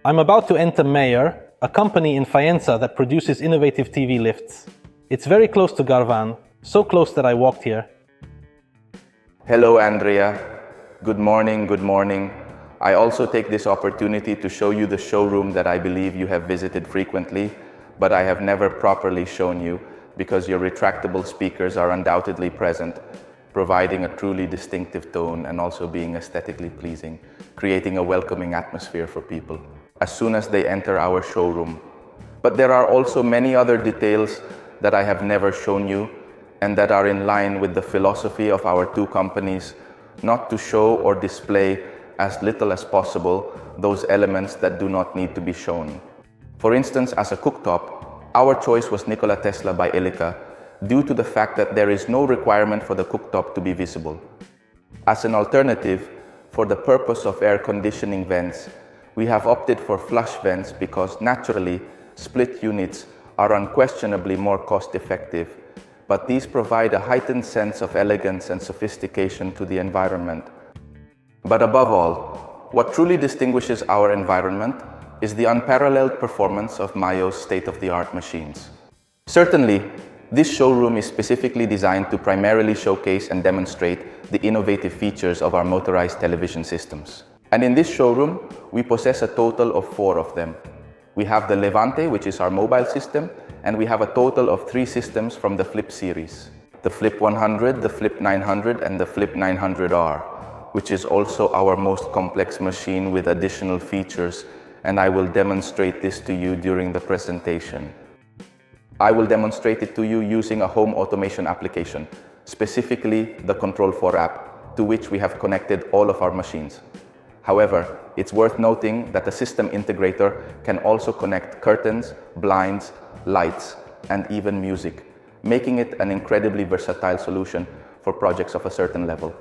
I'm about to enter Maior, a company in Faenza that produces innovative TV lifts. It's very close to Garvan, so close that I walked here. Hello, Andrea. Good morning, good morning. I also take this opportunity to show you the showroom that I believe you have visited frequently, but I have never properly shown you because your retractable speakers are undoubtedly present, providing a truly distinctive tone and also being aesthetically pleasing, creating a welcoming atmosphere for people as soon as they enter our showroom. But there are also many other details that I have never shown you and that are in line with the philosophy of our two companies, not to show or display as little as possible those elements that do not need to be shown. For instance, as a cooktop, our choice was Nikola Tesla by Elica due to the fact that there is no requirement for the cooktop to be visible. As an alternative, for the purpose of air conditioning vents, we have opted for flush vents because naturally, split units are unquestionably more cost-effective, but these provide a heightened sense of elegance and sophistication to the environment. But above all, what truly distinguishes our environment is the unparalleled performance of Maior's state-of-the-art machines. Certainly, this showroom is specifically designed to primarily showcase and demonstrate the innovative features of our motorized television systems. And in this showroom, we possess a total of 4 of them. We have the Levante, which is our mobile system, and we have a total of 3 systems from the Flip series. The Flip 100, the Flip 900, and the Flip 900R, which is also our most complex machine with additional features, and I will demonstrate this to you during the presentation. I will demonstrate it to you using a home automation application, specifically the Control4 app, to which we have connected all of our machines. However, it's worth noting that the system integrator can also connect curtains, blinds, lights, and even music, making it an incredibly versatile solution for projects of a certain level.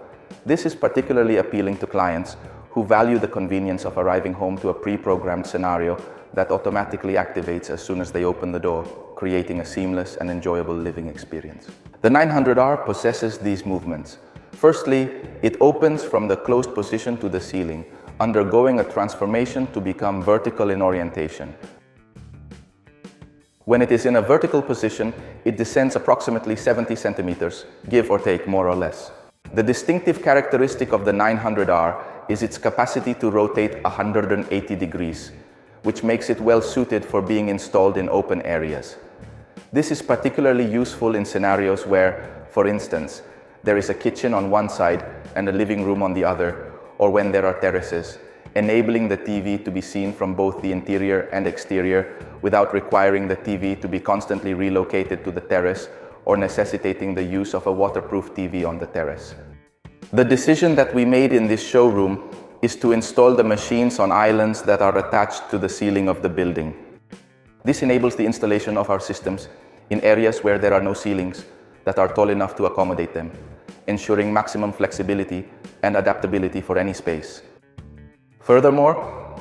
This is particularly appealing to clients who value the convenience of arriving home to a pre-programmed scenario that automatically activates as soon as they open the door, creating a seamless and enjoyable living experience. The 900R possesses these movements. Firstly, it opens from the closed position to the ceiling, undergoing a transformation to become vertical in orientation. When it is in a vertical position, it descends approximately 70 centimeters, give or take more or less. The distinctive characteristic of the 900R is its capacity to rotate 180 degrees, which makes it well suited for being installed in open areas. This is particularly useful in scenarios where, for instance, there is a kitchen on one side and a living room on the other, or when there are terraces, enabling the TV to be seen from both the interior and exterior without requiring the TV to be constantly relocated to the terrace or necessitating the use of a waterproof TV on the terrace. The decision that we made in this showroom is to install the machines on islands that are attached to the ceiling of the building. This enables the installation of our systems in areas where there are no ceilings that are tall enough to accommodate them, ensuring maximum flexibility and adaptability for any space. Furthermore,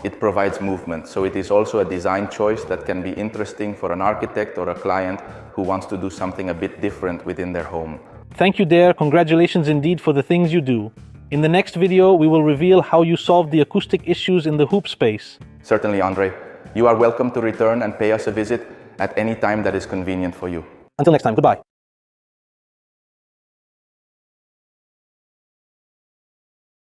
it provides movement, so it is also a design choice that can be interesting for an architect or a client who wants to do something a bit different within their home. Thank you, Dare. Congratulations indeed for the things you do. In the next video, we will reveal how you solved the acoustic issues in the hoop space. Certainly, Andre. You are welcome to return and pay us a visit at any time that is convenient for you. Until next time, goodbye.